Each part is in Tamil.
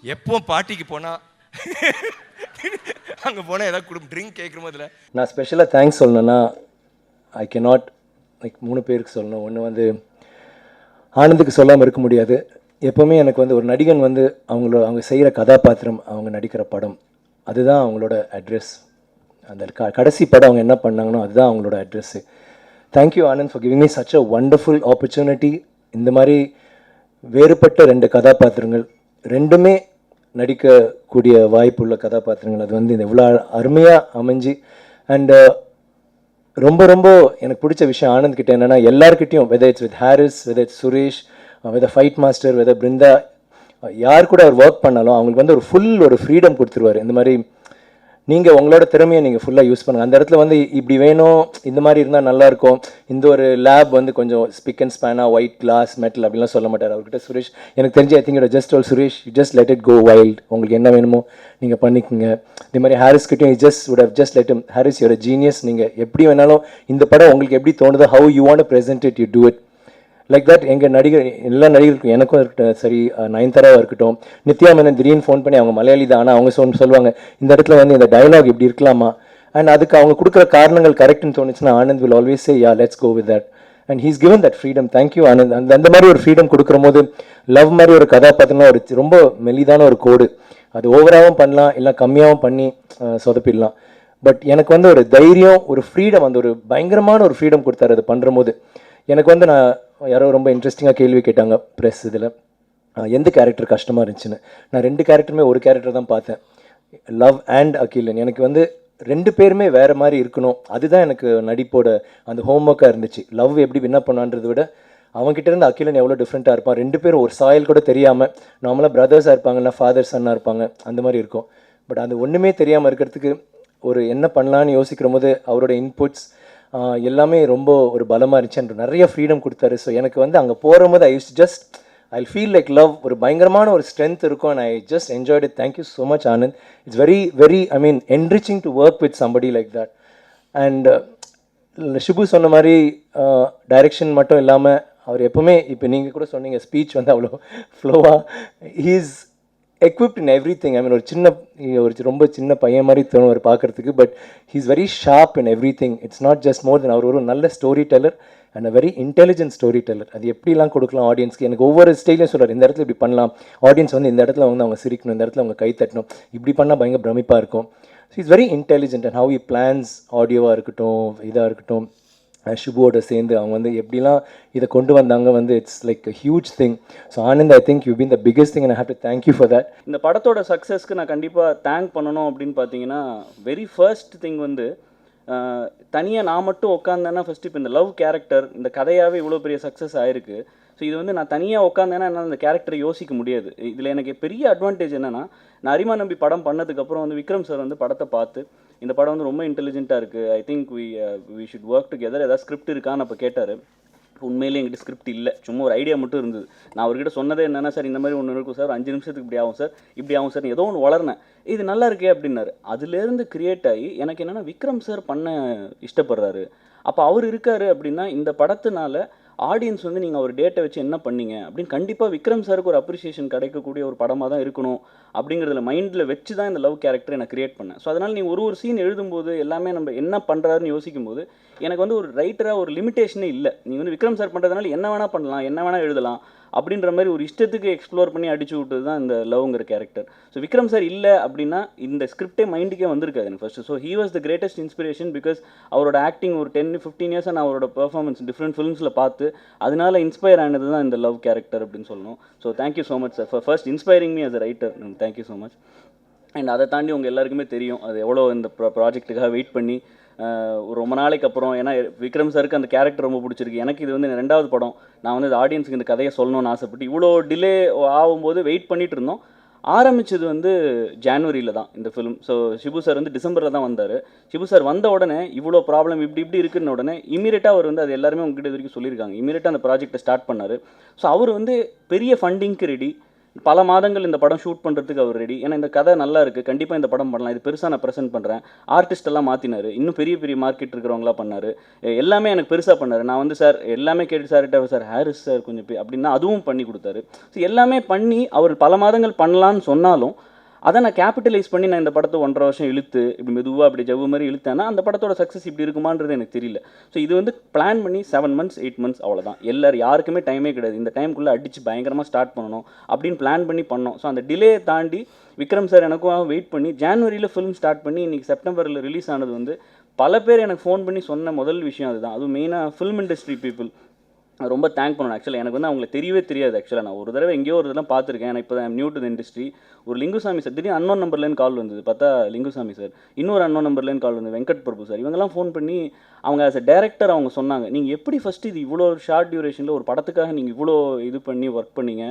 எப்போ பார்ட்டிக்கு போனால் அங்கே போனால் ஏதாவது ட்ரிங்க் கேட்குற போதில் நான் ஸ்பெஷலாக தேங்க்ஸ் சொல்லணும்னா ஐ கேனாட் லைக் 3 பேருக்கு சொல்லணும். ஒன்று வந்து ஆனந்துக்கு சொல்லாமல் இருக்க முடியாது. எப்போவுமே எனக்கு வந்து ஒரு நடிகன் வந்து அவங்க செய்கிற கதாபாத்திரம், அவங்க நடிக்கிற படம், அதுதான் அவங்களோட அட்ரஸ். அந்த கடைசி படம் அவங்க என்ன பண்ணாங்களோ அதுதான் அவங்களோட address. Thank you Anand for giving me such a wonderful opportunity. இந்த மாதிரி வேறுபட்ட 2 கதாபாத்திரங்கள், ரெண்டுமே நடிக்கக்கூடிய வாய்ப்புள்ள கதாபாத்திரங்கள், அது வந்து இவ்வளோ அருமையாக அமைஞ்சு. அண்டு ரொம்ப ரொம்ப எனக்கு பிடிச்ச விஷயம் ஆனந்த் கிட்ட என்னென்னா, எல்லாருக்கிட்டையும் whether it's with Harris, whether it's Suresh, whether fight master, whether Brinda, யார் கூட அவர் ஒர்க் பண்ணாலும் அவங்களுக்கு வந்து ஒரு ஃப்ரீடம் கொடுத்துருவார். இந்த மாதிரி நீங்கள் உங்களோட திறமையை நீங்கள் ஃபுல்லாக யூஸ் பண்ணுங்கள். அந்த இடத்துல வந்து இப்படி வேணும், இந்த மாதிரி இருந்தால் நல்லாயிருக்கும், இந்த ஒரு லேப் வந்து கொஞ்சம் ஸ்பிக் அண்ட் ஸ்பேனாக ஒயிட் கிளாஸ் மெட்டல் அப்படிலாம் சொல்ல மாட்டார் அவர்கிட்ட. சுரேஷ் எனக்கு தெரிஞ்சு I think just all Suresh you just let it go wild, உங்களுக்கு என்ன வேணுமோ நீங்கள் பண்ணிக்கோங்க. இதே மாதிரி ஹாரிஸ்கிட்டையும் just let him, Harris your genius, நீங்கள் எப்படி வேணாலும் இந்த படம் உங்களுக்கு எப்படி தோணுதோ, how you want to present it, you do it like that. எங்கள் நடிகர் எல்லா நடிகருக்கும், எனக்கும் இருக்கட்டும் சரி, நயன்தாராவாக இருக்கட்டும், நித்யா மேனன் திடீர்னு ஃபோன் பண்ணி அவங்க மலையாளி தான், ஆனால் அவங்க சொல்லுவாங்க இந்த இடத்துல வந்து இந்த டயலாக் இப்படி இருக்கலாமா, அண்ட் அதுக்கு அவங்க கொடுக்குற காரணங்கள் கரெக்ட்னு தோணுச்சுன்னா Anand will always say ya let's go with that. And he's given that freedom. Thank you Anand. அந்த மாதிரி ஒரு ஃப்ரீடம் கொடுக்குற போது, லவ் மாதிரி ஒரு கதாபாத்திரம்லாம் ஒரு ரொம்ப மெலிதான ஒரு கோடு, அது ஓவராகவும் பண்ணலாம் இல்லை கம்மியாகவும் பண்ணி சொதப்பிடலாம். பட் எனக்கு வந்து ஒரு தைரியம், ஒரு ஃப்ரீடம், அந்த ஒரு பயங்கரமான ஒரு ஃப்ரீடம் கொடுத்தாரு அது பண்ணுற போது. எனக்கு வந்து நான் யாரோ ரொம்ப இன்ட்ரெஸ்டிங்காக கேள்வி கேட்டாங்க ப்ரெஸ் இதில், எந்த கேரக்டர் கஷ்டமாக இருந்துச்சுன்னு. நான் 2 கேரக்டருமே ஒரு கேரக்டர் தான் பார்த்தேன், லவ் அண்ட் அகிலன். எனக்கு வந்து 2 பேருமே வேறு மாதிரி இருக்கணும், அதுதான் எனக்கு நடிப்போட அந்த ஹோம்ஒர்க்காக இருந்துச்சு. லவ் எப்படி வின்னா பண்ணான்றதை விட அவங்ககிட்ட இருந்து அகிலன் எவ்வளோ டிஃப்ரெண்ட்டாக இருப்பான். 2 பேரும் ஒரு சாயல் கூட தெரியாமல், நார்மலாக பிரதர்ஸாக இருப்பாங்கன்னா ஃபாதர் சன்னாக இருப்பாங்க, அந்த மாதிரி இருக்கும். பட் அது ஒன்றுமே தெரியாமல் இருக்கிறதுக்கு ஒரு என்ன பண்ணலான்னு யோசிக்கிற போது அவரோட இன்புட்ஸ் எல்லாமே ரொம்ப ஒரு பலமாக இருந்துச்சு. நிறைய ஃப்ரீடம் கொடுத்தாரு. ஸோ எனக்கு வந்து அங்கே போகும்போது ஐ ஃபீல் லைக் லவ் ஒரு பயங்கரமான ஒரு ஸ்ட்ரென்த் இருக்கும். And I just enjoyed it. Thank you so much Anand. It's very very I mean enriching to work with somebody like that. And Shibu சொன்ன மாதிரி டைரெக்ஷன் மட்டும் இல்லாமல் அவர் எப்போவுமே, இப்போ நீங்கள் கூட சொன்னீங்க ஸ்பீச் வந்து அவ்வளோ ஃப்ளோவாக, he's equipped in everything. I mean ஒரு ரொம்ப சின்ன பையன் மாதிரி தோணும் அவர் பார்க்குறதுக்கு, but he's very sharp in everything. It's not just more then அவர் ஒரு நல்ல storyteller and a very intelligent storyteller. அது எப்படிலாம் கொடுக்கலாம் ஆடியன்ஸ்க்கு, எனக்கு ஒவ்வொரு ஸ்டைலையும் சொல்கிறார், இந்த இடத்துல இப்படி பண்ணலாம், ஆடியன்ஸ் வந்து இந்த இடத்துல வந்து அவங்க சிரிக்கணும், இந்த இடத்துல அவங்க கை தட்டணும், இப்படி பண்ணால் பயங்கர பிரமிப்பாக இருக்கும். So is very intelligent and how he plans, ஆடியோவாக இருக்கட்டும் இதாக இருக்கட்டும், ஷுபுவோட சேர்ந்து அவங்க வந்து எப்படிலாம் இதை கொண்டு வந்தாங்க வந்து it's like a huge thing. So Anand, I think you been the biggest thing and I have to thank you for that. இந்த படத்தோட சக்ஸஸ்க்கு நான் கண்டிப்பாக தேங்க் பண்ணணும் அப்படின்னு பார்த்தீங்கன்னா, வெரி ஃபர்ஸ்ட் திங் வந்து தனியாக நான் மட்டும் உட்காந்தேன்னா, ஃபஸ்ட்டு இப்போ இந்த லவ் கேரக்டர் இந்த கதையாகவே இவ்வளோ பெரிய சக்ஸஸ் ஆயிருக்கு. ஸோ இது வந்து நான் தனியாக உட்காந்தேன்னா என்னால் இந்த கேரக்டரை யோசிக்க முடியாது. இதில் எனக்கு பெரிய அட்வான்டேஜ் என்னென்னா, நான் அரிமா நம்பி படம் பண்ணதுக்கப்புறம் வந்து விக்ரம் சார் வந்து படத்தை பார்த்து இந்த படம் வந்து ரொம்ப இன்டெலிஜென்ட்டாக இருக்குது, I think we should work together, ஏதாவது ஸ்கிரிப்ட் இருக்கான்னு அப்போ கேட்டார். உண்மையிலே எங்கிட்ட ஸ்கிரிப்ட் இல்லை, சும்மா ஒரு ஐடியா மட்டும் இருந்தது. நான் அவர்கிட்ட சொன்னதே என்னென்னா, சார் இந்த மாதிரி ஒன்று இருக்கும் சார், 5 நிமிஷத்துக்கு இப்படி ஆகும் சார், இப்படி ஆகும் சார், ஏதோ ஒன்று வளர்னேன், இது நல்லா இருக்கே அப்படின்னாரு. அதுலேருந்து கிரியேட் ஆகி எனக்கு என்னென்னா விக்ரம் சார் பண்ண இஷ்டப்படுறாரு. அப்போ அவர் இருக்கார் அப்படின்னா இந்த படத்தினால ஆடியன்ஸ் வந்து நீங்கள் ஒரு டேட்டை வச்சு என்ன பண்ணீங்க அப்படின்னு கண்டிப்பாக விக்ரம் சாருக்கு ஒரு அப்ரிசியேஷன் கிடைக்கக்கூடிய ஒரு படமாக தான் இருக்கணும் அப்படிங்கிறதுல மைண்டில் வச்சு தான் இந்த லவ் கேரக்டரை நான் கிரியேட் பண்ணேன். ஸோ அதனால் நீங்கள் ஒரு சீன் எழுதும்போது எல்லாமே நம்ம என்ன பண்ணுறாருன்னு யோசிக்கும் போது எனக்கு வந்து ஒரு ரைட்டராக ஒரு லிமிட்டேஷனே இல்லை. நீங்கள் வந்து விக்ரம் சார் பண்ணுறதுனால என்ன வேணால் பண்ணலாம், என்ன வேணால் எழுதலாம் அப்படின்ற மாதிரி ஒரு இஷ்டத்துக்கு எக்ஸ்ப்ளோர் பண்ணி அடிச்சு விட்டது தான் இந்த லவ்ங்கிற கேரக்டர். ஸோ விக்ரம் சார் இல்லை அப்படின்னா இந்த ஸ்கிரிப்டே மைண்டுக்கே வந்திருக்காது எனக்கு first. So he was the greatest inspiration. Because அவரோட ஆக்டிங் ஒரு 10-15 இயர்ஸாக நான் அவரோட பெர்ஃபார்மன்ஸ் டிஃப்ரெண்ட் ஃபிலிம்ஸில் பார்த்து அதனால இன்ஸ்பயர் ஆனது தான் இந்த லவ் கேரக்டர் அப்படின்னு சொல்லணும். So thank you so much sir for first inspiring me as a writer. Thank you so much. And அதை தாண்டி உங்கள் எல்லாருக்குமே தெரியும் அது எவ்வளோ இந்த ப்ராஜெக்ட்டுக்காக வெயிட் பண்ணி ரொம்ப நாளைக்கு அப்புறம், ஏன்னா விக்ரம் சாருக்கு அந்த கேரக்டர் ரொம்ப பிடிச்சிருக்கு. எனக்கு இது வந்து 2வது படம், நான் வந்து ஆடியன்ஸுக்கு இந்த கதையை சொல்லணும்னு ஆசைப்பட்டு இவ்வளோ டிலே ஆகும்போது வெயிட் பண்ணிட்டு இருந்தோம். ஆரம்பித்தது வந்து ஜான்வரியில் தான் இந்த ஃபிலிம். ஸோ ஷிபு சார் வந்து டிசம்பரில் தான் வந்தார். ஷிபு சார் வந்த உடனே இவ்வளோ ப்ராப்ளம் இப்படி இருக்குன்னு உடனே இமீடியட்டாக அவர் வந்து அது எல்லாருமே உங்ககிட்ட வரைக்கும் சொல்லியிருக்காங்க, இமீடியட்டாக அந்த ப்ராஜெக்டை ஸ்டார்ட் பண்ணார். ஸோ அவர் வந்து பெரிய ஃபண்டிங்க்கு ரெடி, பல மாதங்கள் இந்த படம் ஷூட் பண்ணுறதுக்கு அவர் ரெடி. ஏன்னா இந்த கதை நல்லா இருக்குது, கண்டிப்பாக இந்த படம் பண்ணலாம், இது பெருசாக நான் ப்ரெசென்ட் பண்ணுறேன். ஆர்டிஸ்ட் எல்லாம் மாற்றினார், இன்னும் பெரிய பெரிய மார்க்கெட் இருக்கிறவங்களா பண்ணார், எல்லாமே எனக்கு பெருசாக பண்ணார். நான் வந்து சார் எல்லாமே கேட்டு சார்கிட்ட சார் ஹாரிஸ் சார் கொஞ்சம் அப்படின்னா அதுவும் பண்ணி கொடுத்தாரு. ஸோ எல்லாமே பண்ணி அவர் பல மாதங்கள் பண்ணலான்னு சொன்னாலும் அதை நான் கேபிட்டலைஸ் பண்ணி நான் இந்த படத்தை 1.5 வருஷம் இழுத்து இப்படி மெதுவாக அப்படி ஜவ்வு மாதிரி இழுத்தேன்னா அந்த படத்தோட சக்ஸஸ் இப்படி இருக்குமான்றது எனக்கு தெரியல. ஸோ இது வந்து பிளான் பண்ணி 7 months 8 months அவ்வளோதான். யாருக்குமே டைமே கிடையாது, இந்த டைமுக்குள்ளே அடித்து பயங்கரமாக ஸ்டார்ட் பண்ணணும் அப்படின்னு பிளான் பண்ணி பண்ணோம். ஸோ அந்த டிலே தாண்டி விக்ரம் சார் எனக்கும் வெயிட் பண்ணி ஜான்வரியில் ஃபிலிம் ஸ்டார்ட் பண்ணி இன்றைக்கி செப்டம்பரில் ரிலீஸ் ஆனது வந்து பல பேர் எனக்கு ஃபோன் பண்ணி சொன்ன முதல் விஷயம் அதுதான். அதுவும் மெயினாக ஃபிலிம் இண்டஸ்ட்ரி பீப்புள் ரொம்ப தேங்க் பண்ணணும். ஆக்சுவலாக எனக்கு வந்து அவங்களை தெரியவே தெரியாது. ஆக்சுவலாக நான் ஒரு தடவை எங்கேயோ ஒரு இதெல்லாம் பார்த்துருக்கேன். நான் இப்போ தான் நியூ டு த இண்டஸ்ட்ரி. ஒரு லிங்குசாமி சார் திடீர்னு அன்னோன் நம்பர்லேருந்து கால் வந்தது, பார்த்தா லிங்குசாமி சார். இன்னொரு அன்னோன் நம்பர்லேருந்து கால் வந்தது வெங்கட் பிரபு சார். இவங்கெல்லாம் ஃபோன் பண்ணி அவங்க ஆஸ் அ டேரக்டர் அவங்க சொன்னாங்க, நீங்கள் எப்படி ஃபஸ்ட்டு இது இவ்வளோ ஷார்ட் டியூரேஷனில் ஒரு படத்துக்காக நீங்கள் இவ்வளோ இது பண்ணி ஒர்க் பண்ணீங்க,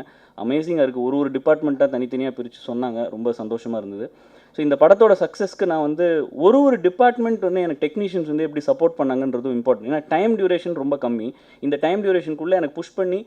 அமேசிங்காக இருக்குது. ஒரு டிபார்ட்மெண்ட்டாக தனித்தனியாக பிரித்து சொன்னாங்க, ரொம்ப சந்தோஷமாக இருந்தது. ஸோ இந்த படத்தோட சக்ஸஸ்க்கு நான் வந்து ஒரு டிபார்ட்மெண்ட் வந்து எனக்கு டெக்னீஷியன்ஸ் வந்து எப்படி சப்போர்ட் பண்ணாங்கன்றதும் இம்பார்ட்டன்ட். ஏன்னா டைம் டியூரேஷன் ரொம்ப கம்மி. இந்த டைம் டியூரேஷனுக்குள்ளே எனக்கு புஷ் பண்ணி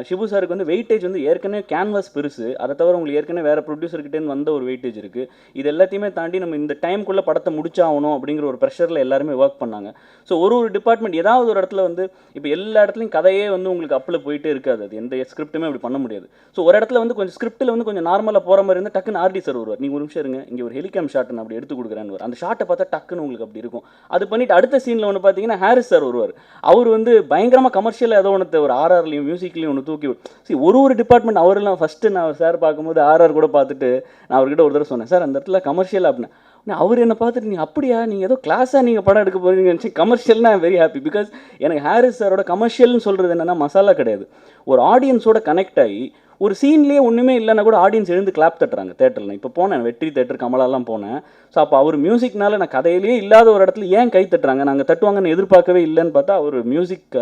ஷிபு சாருக்கு வந்து வெயிட்டேஜ் வந்து ஏற்கனவே கேன்வாஸ் பெருசு, அதை தவிர உங்களுக்கு ஏற்கனவே வேறு ப்ரொடியூசர்கிட்டேருந்து வந்த ஒரு வெயிட்டேஜ் இருக்குது. இது எல்லாத்தையுமே தாண்டி நம்ம இந்த டைமுக்குள்ளே படத்தை முடிச்சாகணும் அப்படிங்கிற ஒரு ப்ரெஷரில் எல்லாருமே ஒர்க் பண்ணாங்க. ஸோ ஒரு டிபார்ட்மெண்ட் ஏதாவது ஒரு இடத்துல வந்து இப்போ எல்லா இடத்துலையும் கதையே வந்து உங்களுக்கு அப்பில் போயிட்டே இருக்காது, அது எந்த ஸ்கிரிப்ட்டுமே அப்படி பண்ண முடியாது. ஸோ ஒரு இடத்துல வந்து கொஞ்சம் ஸ்கிரிப்ட்டில் வந்து கொஞ்சம் நார்மலாக போகிற மாதிரி இருந்தால் டக்குன்னு ஆர்டி சார் வருவார், நீங்கள் ஒரு நிமிஷம் இருங்க இங்கே ஒரு ஹெலிகாம் ஷாட் நான் அப்படி எடுத்து கொடுக்குறேன்னு வரும். அந்த ஷாட்டை பார்த்தா டக்குன்னு உங்களுக்கு அப்படி இருக்கும். அது பண்ணிவிட்டு அடுத்த சீனில் ஒன்று பார்த்தீங்கன்னா ஹாரிஸ் சார் வருவார். அவர் வந்து பயங்கரமாக கமர்ஷியலாக ஏதோ ஒன்று ஒரு ஆர்ஆர்லையும் மியூசிக்லையும் ஒன்று தூக்கி சரி ஒரு டிபார்ட்மெண்ட் அவரெல்லாம் ஃபஸ்ட்டு நான் சார் பார்க்கும்போது ஆர்ஆர் கூட பார்த்துட்டு நான் அவர்கிட்ட ஒரு தடவை சொன்னேன், சார் அந்த இடத்துல கமர்ஷியல் அப்படின்னா அவர் என்னை பார்த்துட்டு நீங்கள் அப்படியா நீங்கள் ஏதோ கிளாஸாக நீங்கள் படம் எடுக்க போகிறீங்கன்னு நினச்சி கமர்ஷியல்னா வெரி ஹாப்பி. பிகாஸ் எனக்கு ஹாரிஸ் சாரோட கமர்ஷியல்னு சொல்கிறது என்னென்னா மசாலா கிடையாது, ஒரு ஆடியன்ஸோட கனெக்ட் ஆகி ஒரு சீன்லேயே ஒன்றுமே இல்லைன்னா கூட ஆடியன்ஸ் எழுந்து கிளாப் தட்டுறாங்க தேட்டரில். இப்போ போனேன் வெற்றி தேட்டர் கமலாலாம் போனேன். ஸோ அப்போ அவர் மியூசிக்னால நான் கதையிலேயே இல்லாத ஒரு இடத்துல ஏன் கை தட்டுறாங்க, நாங்கள் தட்டுவாங்கன்னு எதிர்பார்க்கவே இல்லைன்னு பார்த்தா அவர் மியூசிக்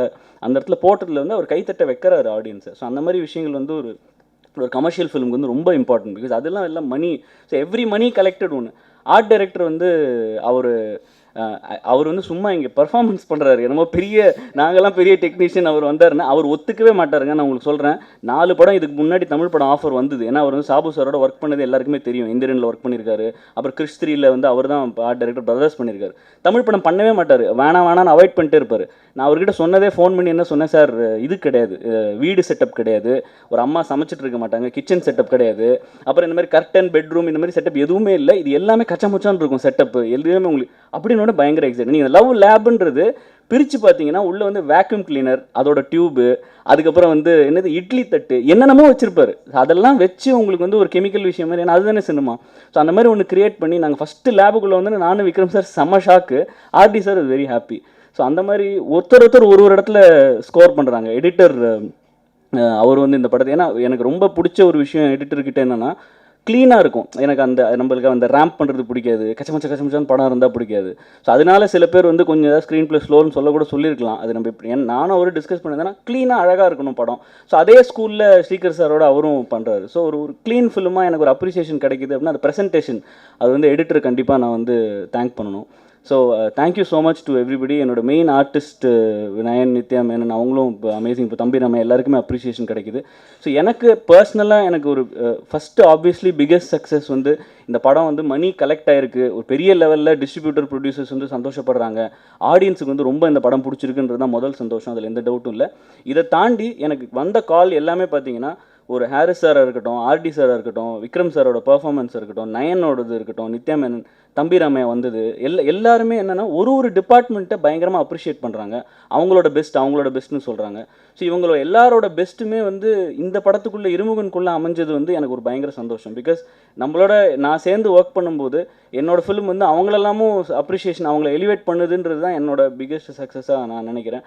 அந்த இடத்துல போட்டதில் வந்து அவர் கைத்தட்ட வைக்கிறாரு ஆடியன்ஸை. ஸோ அந்த மாதிரி விஷயங்கள் வந்து ஒரு கமர்ஷியல் ஃபிலிமுக்கு வந்து ரொம்ப இம்பார்ட்டன்ட். பிகாஸ் அதெல்லாம் எல்லாம் மணி. ஸோ எவ்ரி மணி கலெக்டட் ஒன்று. ஆர்ட் டைரக்டர் வந்து அவர் வந்து சும்மா இங்கே பர்ஃபார்மன்ஸ் பண்ணுறாரு, என்னமோ பெரிய நாங்கள்லாம் பெரிய டெக்னீஷியன் அவர் வந்தாருன்னா அவர் ஒத்துக்கவே மாட்டாருங்க. நான் உங்களுக்கு சொல்கிறேன், 4 படம் இதுக்கு முன்னாடி தமிழ் படம் ஆஃபர் வந்தது. ஏன்னா அவர் வந்து சாபு சாரோட ஒர்க் பண்ணது எல்லாருக்குமே தெரியும். இந்திரனில் ஒர்க் பண்ணியிருக்காரு, அப்புறம் கிறிஸ் 3ல் வந்து அவர் தான் ஆர்ட் டைரக்டர் பிரதர்ஸ் பண்ணியிருக்காரு. தமிழ் படம் பண்ணவே மாட்டார், வேணான்னு அவாய்ட் பண்ணிட்டே இருப்பார். நான் அவர்கிட்ட சொன்னதே ஃபோன் பண்ணி என்ன சொன்னேன், சார் இது கிடையாது, வீடு செட்டப் கிடையாது, ஒரு அம்மா சமைச்சிட்டு இருக்க மாட்டாங்க, கிச்சன் செட்டப் கிடையாது, அப்புறம் இந்த மாதிரி கர்டன் பெட்ரூம் இந்த மாதிரி செட்டப் எதுவுமே இல்லை, இது எல்லாமே கச்சமுச்சான்னு இருக்கும் செட்டப் எல்லாமே உங்களுக்கு அப்படின்னு பயங்கர எக்ஸைட். நீங்கள் லவ் லேப்ன்றது பிரித்து பார்த்தீங்கன்னா உள்ளே வந்து வேக்யூம் கிளீனர், அதோட டியூபு, அதுக்கப்புறம் வந்து என்னது இட்லி தட்டு என்னென்னமோ வச்சுருப்பாரு. அதெல்லாம் வச்சு உங்களுக்கு வந்து ஒரு கெமிக்கல் விஷயம் மாதிரி, ஏன்னா அதுதானே சினிமா. ஸோ அந்த மாதிரி ஒன்று கிரியேட் பண்ணி நாங்கள் ஃபஸ்ட்டு லேபுக்குள்ளே வந்து நானும் விக்ரம் சார் செம்ம shock, RD sir is very happy. So அந்த மாதிரி ஒருத்தர் ஒரு இடத்துல ஸ்கோர் பண்ணுறாங்க. எடிட்டர் அவர் வந்து இந்த படத்தை, ஏன்னா எனக்கு ரொம்ப பிடிச்ச ஒரு விஷயம் எடிட்டர்கிட்ட என்னென்னா க்ளீனாக இருக்கும். எனக்கு நம்மளுக்கு அந்த ரேம்ப் பண்ணுறது பிடிக்காது, கச்சமச்சான்னு படம் இருந்தால் பிடிக்காது. ஸோ அதனால சில பேர் வந்து கொஞ்சம் ஏதாவது ஸ்க்ரீன் ப்ளே ஸ்லோன்னு சொல்ல கூட சொல்லியிருக்கலாம். அது நம்ம இப்படி நானும் அவரும் டிஸ்கஸ் பண்ணியிருந்தேன்னா க்ளீனாக அழகாக இருக்கணும் படம். ஸோ அதே ஸ்கூலில் ஸ்ரீகர் சாரோட அவரும் பண்ணுறாரு. ஸோ ஒரு க்ளீன் ஃபிலிமாக எனக்கு ஒரு அப்ரிசியேஷன் கிடைக்குது அப்படின்னா அந்த ப்ரெசன்டேஷன், அது வந்து எடிட்டர் கண்டிப்பாக நான் வந்து தேங்க் பண்ணணும். So thank you so much to everybody. என்னோட மெயின் ஆர்டிஸ்ட் வினயன், நித்யா மேனன், அவங்களும் இப்போ அமேசிங். இப்போ தம்பி நம்ம எல்லாருக்குமே அப்ரிசியேஷன் கிடைக்குது. ஸோ எனக்கு பர்சனலாக எனக்கு ஒரு ஃபஸ்ட்டு ஆப்வியஸ்லி பிக்கெஸ்ட் சக்ஸஸ் வந்து இந்த படம் வந்து மணி கலெக்ட் ஆகிருக்கு, ஒரு பெரிய லெவலில் டிஸ்ட்ரிபியூட்டர் ப்ரொடியூசர்ஸ் வந்து சந்தோஷப்படுறாங்க, ஆடியன்ஸுக்கு வந்து ரொம்ப இந்த படம் பிடிச்சிருக்குன்றது தான் முதல் சந்தோஷம், அதில் எந்த டவுட்டும் இல்லை. இதை தாண்டி எனக்கு வந்த கால் எல்லாமே பார்த்தீங்கன்னா ஒரு ஹாரிஸ் சாராக இருக்கட்டும், ஆர்டி சாராக இருக்கட்டும், விக்ரம் சாரோட பர்ஃபார்மன்ஸ் இருக்கட்டும், நயனோடது இருக்கட்டும், நித்யா மேனன், தம்பி ராமையா வந்தது, எல்லாருமே என்னென்னா ஒரு டிபார்ட்மெண்ட்டை பயங்கரமாக அப்ரிஷியேட் பண்ணுறாங்க, அவங்களோட பெஸ்ட்னு சொல்கிறாங்க. ஸோ இவங்களோட எல்லாரோட பெஸ்ட்டுமே வந்து இந்த படத்துக்குள்ளே இருமுகனுக்குள்ளே அமைஞ்சது வந்து எனக்கு ஒரு பயங்கர சந்தோஷம். பிகாஸ் நம்மளோட நான் சேர்ந்து ஒர்க் பண்ணும்போது என்னோடய ஃபிலிம் வந்து அவங்களெல்லாமும் அப்ரிஷியேஷன், அவங்கள எலிவேட் பண்ணுதுன்றது தான் என்னோட பிக்கெஸ்ட் சக்ஸஸாக நான் நினைக்கிறேன்.